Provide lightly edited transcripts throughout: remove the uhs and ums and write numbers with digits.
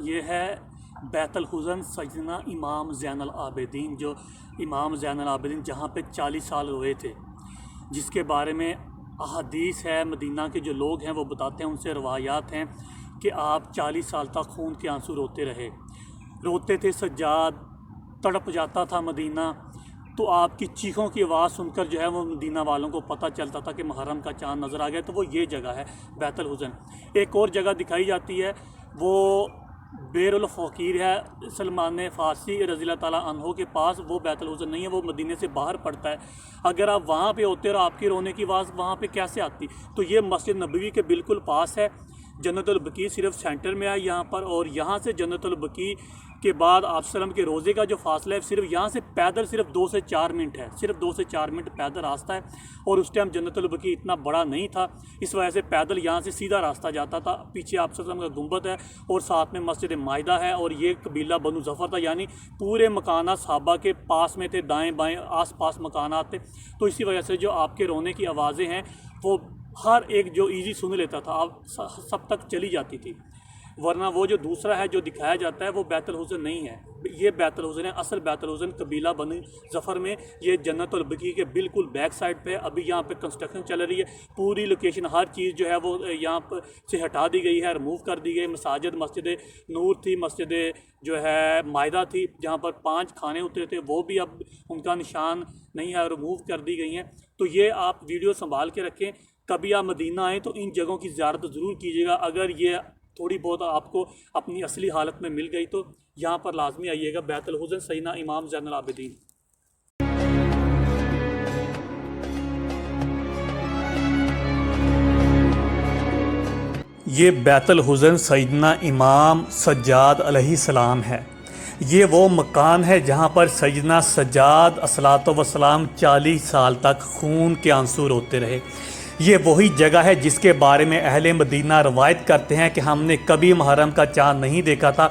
ये है बैतुल हुज़न सैयदना इमाम ज़ैनुल आबिदीन, जो इमाम ज़ैनुल आबिदीन जहाँ पे 40 साल रोए थे, जिसके बारे में अहादीस है। मदीना के जो लोग हैं वो बताते हैं, उनसे रवायात हैं कि आप 40 साल तक खून के आंसू रोते थे। सज्जाद तड़प जाता था मदीना, तो आपकी चीखों की आवाज़ सुनकर जो है वो मदीना वालों को पता चलता था कि मुहर्रम का चाँद नज़र आ गया। तो वो ये जगह है बैतुल हुज़न। एक और जगह दिखाई जाती है, वो बेरुल फ़कीर है सलमान फ़ारसी रज़ी ताला अन्हो के पास। वो बैतुल हुज़न नहीं है, वो मदीने से बाहर पड़ता है। अगर आप वहाँ पे होते और आपकी रोने की आवाज़ वहाँ पे कैसे आती? तो ये मस्जिद नबवी के बिल्कुल पास है। जन्नतुल बकी सिर्फ सेंटर में है यहाँ पर, और यहाँ से जन्नतुल बकी के बाद आप सल्लम के रोज़े का जो फासला है, सिर्फ यहाँ से पैदल सिर्फ 2 से 4 मिनट है, सिर्फ 2 से 4 मिनट पैदल रास्ता है। और उस टाइम जन्नतुल बकी इतना बड़ा नहीं था, इस वजह से पैदल यहाँ से सीधा रास्ता जाता था। पीछे आप सल्लम का गुंबद है और साथ में मस्जिद माहिदा है, और ये कबीला बनु ज़फ़र था, यानी पूरे मकानात सहाबा के पास में थे, दाएँ बाएँ आस पास मकानात थे। तो इसी वजह से जो आपके रोने की आवाज़ें हैं वो हर एक जो ईजी सुन लेता था, आप सब तक चली जाती थी। वरना वो जो दूसरा है जो दिखाया जाता है वो बैतुल हुज़न नहीं है, ये बैतुल हुज़न है। असल बैतुल हुज़न कबीला बनु ज़फ़र में, ये जन्नतुल बकी के बिल्कुल बैक साइड पे। अभी यहाँ पे कंस्ट्रक्शन चल रही है, पूरी लोकेशन हर चीज़ जो है वो यहाँ पर से हटा दी गई है, रिमूव कर दी गई। मस्जिद नूर थी, मस्जिद जो है माहिदा थी, जहाँ पर 5 खाने होते थे, वो भी अब उनका निशान नहीं है, रिमूव कर दी गई हैं। तो ये आप वीडियो संभाल के रखें, कभी आप मदीना आएँ तो इन जगहों की ज़ियारत ज़रूर कीजिएगा। अगर ये थोड़ी बहुत आपको अपनी असली हालत में मिल गई तो यहाँ पर लाजमी आइएगा। बैतुल हुज़न सैयदना इमाम ज़ैनुल आबिदीन। ये बैतुल हुज़न सैयदना इमाम सज्जाद अलैहिस्सलाम है। ये वो मकान है जहाँ पर सैयदना सज्जाद अस्सलातु वस्सलाम 40 साल तक खून के आंसू रोते रहे। ये वही जगह है जिसके बारे में अहले मदीना रवायत करते हैं कि हमने कभी मुहर्रम का चाँद नहीं देखा था।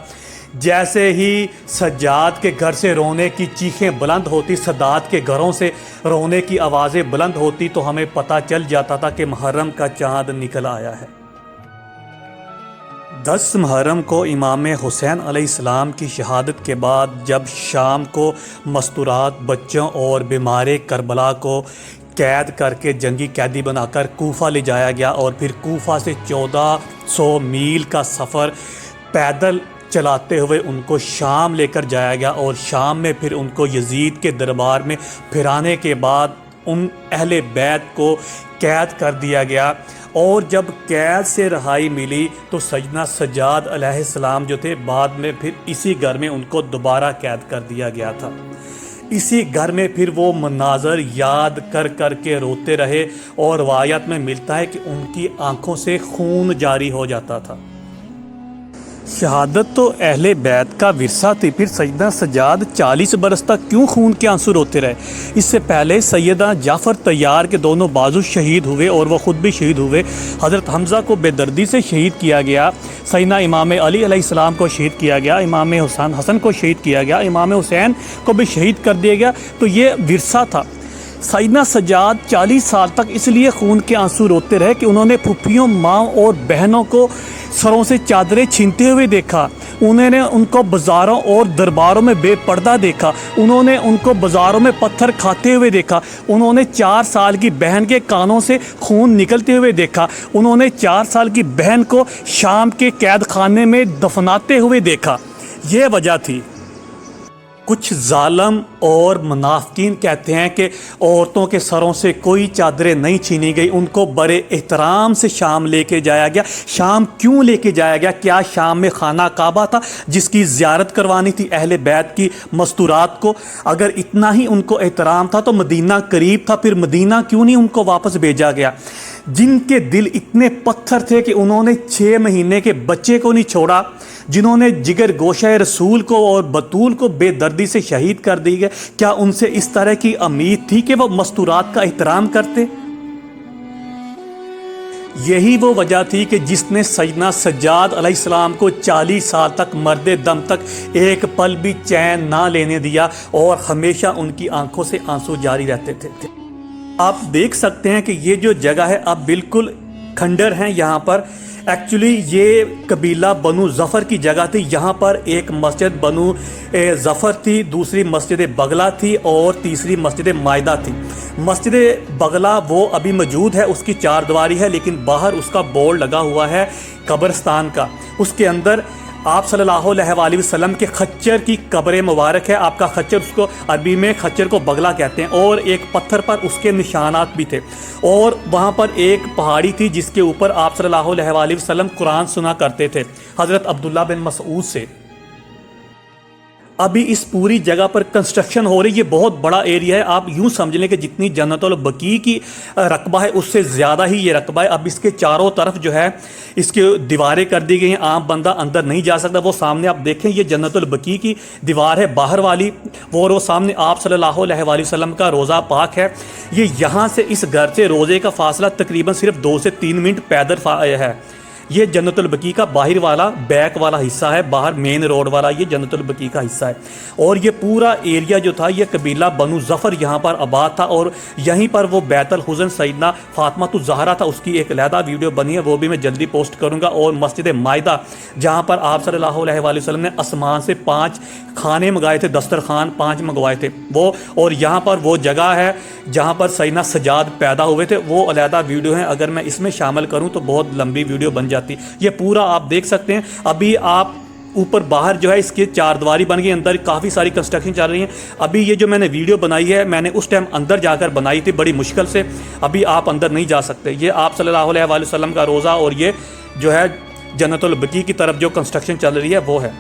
जैसे ही सज्जाद के घर से रोने की चीखें बुलंद होती, सद्दात के घरों से रोने की आवाज़ें बुलंद होती, तो हमें पता चल जाता था कि मुहर्रम का चाँद निकल आया है। 10 मुहर्रम को इमाम हुसैन अलैहिस्सलाम की शहादत के बाद जब शाम को मस्तूरात बच्चों और बीमार करबला को कैद करके जंगी कैदी बनाकर कूफा ले जाया गया, और फिर कूफा से 1400 मील का सफ़र पैदल चलाते हुए उनको शाम लेकर जाया गया, और शाम में फिर उनको यजीद के दरबार में फिराने के बाद उन अहले बैत को कैद कर दिया गया। और जब कैद से रहाई मिली तो सैयदना सज्जाद अलैहिस्सलाम जो थे, बाद में फिर इसी घर में उनको दोबारा कैद कर दिया गया था। इसी घर में फिर वो मनाज़र याद कर कर के रोते रहे, और रवायत में मिलता है कि उनकी आंखों से खून जारी हो जाता था। शहादत तो अहले बैत का विरसा थी, फिर सैयदना सज्जाद 40 बरस तक क्यों खून के आंसू रोते रहे? इससे पहले सैयदना जाफ़र तैयार के दोनों बाजू शहीद हुए और वह ख़ुद भी शहीद हुए। हज़रत हमज़ा को बेदर्दी से शहीद किया गया, सैयदना इमाम अली अलैहिस्सलाम को शहीद किया गया, इमाम हसन को शहीद किया गया, इमाम हुसैन को भी शहीद कर दिया गया। तो ये विरसा था। सैयदना सज्जाद 40 साल तक इसलिए खून के आंसू रोते रहे कि उन्होंने फुफ्फियों, माँ और बहनों को सरों से चादरें छीनते हुए देखा, उन्होंने उनको बाज़ारों और दरबारों में बेपर्दा देखा, उन्होंने उनको बाज़ारों में पत्थर खाते हुए देखा, उन्होंने 4 साल की बहन के कानों से खून निकलते हुए देखा, उन्होंने 4 साल की बहन को शाम के कैद खाने में दफनाते हुए देखा। ये वजह थी। कुछ जालम और मुनाफिकीन कहते हैं कि औरतों के सरों से कोई चादरें नहीं छीनी गई, उनको बड़े एहतराम से शाम लेके जाया गया। शाम क्यों लेके जाया गया? क्या शाम में खाना काबा था जिसकी ज़ियारत करवानी थी अहले बैत की मस्तूरात को? अगर इतना ही उनको एहतराम था तो मदीना करीब था, फिर मदीना क्यों नहीं उनको वापस भेजा गया? जिनके दिल इतने पत्थर थे कि उन्होंने 6 महीने के बच्चे को नहीं छोड़ा, जिन्होंने जिगर गोशा रसूल को और बतूल को बेदर्दी से शहीद कर दी गए, क्या उनसे इस तरह की उम्मीद थी कि वो मस्तूरात का एहतराम करते? यही वो वजह थी कि जिसने सैयदना सज्जाद अलैहिस्सलाम को 40 साल तक मर्दे दम तक एक पल भी चैन ना लेने दिया, और हमेशा उनकी आंखों से आंसू जारी रहते थे। आप देख सकते हैं कि ये जो जगह है अब बिल्कुल खंडर हैं। यहाँ पर एक्चुअली ये कबीला बनु ज़फ़र की जगह थी। यहाँ पर एक मस्जिद बनु ज़फ़र थी, दूसरी मस्जिद बगला थी और तीसरी मस्जिद मायदा थी। मस्जिद बगला वो अभी मौजूद है, उसकी चारदीवारी है, लेकिन बाहर उसका बोर्ड लगा हुआ है कब्रिस्तान का। उसके अंदर आप सल्लल्लाहु अलैहि वसल्लम के खच्चर की कब्र मुबारक है। आपका खच्चर, उसको अरबी में खच्चर को बगला कहते हैं, और एक पत्थर पर उसके निशानात भी थे। और वहाँ पर एक पहाड़ी थी जिसके ऊपर आप सल्लल्लाहु अलैहि वसल्लम कुरान सुना करते थे हज़रत अब्दुल्ला बिन मसऊद से। अभी इस पूरी जगह पर कंस्ट्रक्शन हो रही है। ये बहुत बड़ा एरिया है, आप यूं समझ लें कि जितनी जन्नतुल बकी की रकबा है उससे ज़्यादा ही ये रकबा है। अब इसके चारों तरफ जो है इसके दीवारें कर दी गई हैं, आम बंदा अंदर नहीं जा सकता। वो सामने आप देखें, ये जन्नतुल बकी की दीवार है बाहर वाली, वो सामने आप सल्लल्लाहु अलैहि वसल्लम का रोज़ा पाक है। ये यहाँ से इस घर से रोज़े का फासला तकरीबन सिर्फ 2 से 3 मिनट पैदल है। ये जन्नतुल बकी का बाहर वाला बैक वाला हिस्सा है, बाहर मेन रोड वाला ये जन्नतुल बकी का हिस्सा है। और ये पूरा एरिया जो था, ये कबीला बनु ज़फ़र यहाँ पर आबाद था, और यहीं पर वो बैतुल हुज़न सैयदना फ़ातिमा ज़हरा था, उसकी एक अलहदा वीडियो बनी है, वो भी मैं जल्दी पोस्ट करूँगा। और मस्जिद मायदा, जहाँ पर आप सल्लल्लाहु अलैहि वसल्लम ने आसमान से 5 खाने मंगाए थे, दस्तरखान 5 मंगवाए थे वो। और यहाँ पर वो जगह है जहाँ पर सैयदना सज्जाद पैदा हुए थे, वो अलहदा वीडियो है। अगर मैं इसमें शामिल करूँ तो बहुत लंबी वीडियो बन जाती। ये पूरा आप देख सकते हैं। अभी आप ऊपर बाहर जो है इसके चारदीवारी बन गई, अंदर काफ़ी सारी कंस्ट्रक्शन चल रही है। अभी ये जो मैंने वीडियो बनाई है, मैंने उस टाइम अंदर जाकर बनाई थी बड़ी मुश्किल से, अभी आप अंदर नहीं जा सकते। ये आप सल्लल्लाहु अलैहि वसल्लम का रोज़ा और ये जो है जन्नतुल बकी की तरफ जो कंस्ट्रक्शन चल रही है वो है।